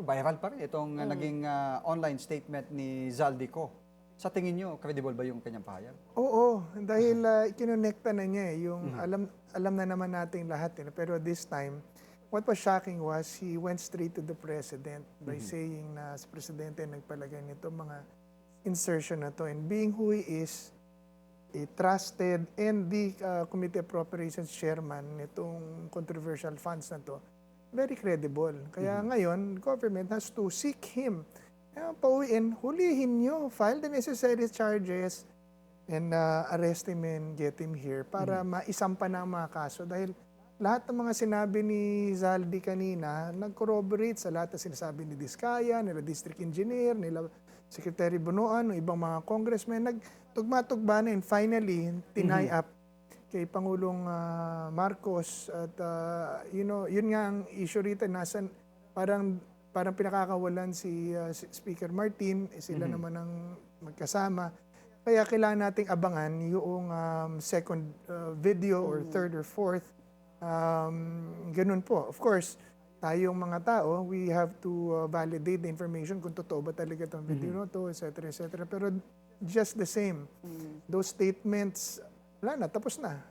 Viral pa rin itong naging online statement ni Zaldico. Sa tingin nyo, credible ba yung kanyang pahayag? Oo, dahil kinonekta na niya yung alam na naman natin lahat. Pero this time, what was shocking was he went straight to the president by saying na si presidente nagpalagay nito mga insertion na to. And being who he is, a trusted and the Committee of Appropriations chairman nitong controversial funds na to, very credible. Kaya ngayon, government has to seek him. Pauwiin, hulihin nyo, file the necessary charges, and arrest him and get him here para maisampa na ang mga kaso. Dahil lahat ng mga sinabi ni Zaldi kanina, nag-corroborate sa lahat na sinasabi ni Diskaya, nila District Engineer, nila Secretary Bunoan, ibang mga congressmen, nagtugma-tugma na and finally, tinay up kay Pangulong Marcos. At yun nga ang issue rito, parang pinakakawalan si Speaker Martin, sila naman ang magkasama. Kaya kailangan nating abangan yung second video or third or fourth. Ganun po. Of course, tayong mga tao, we have to validate the information kung totoo ba talaga itong video na to, etc. etc. Pero just the same, those statements, wala na, tapos na.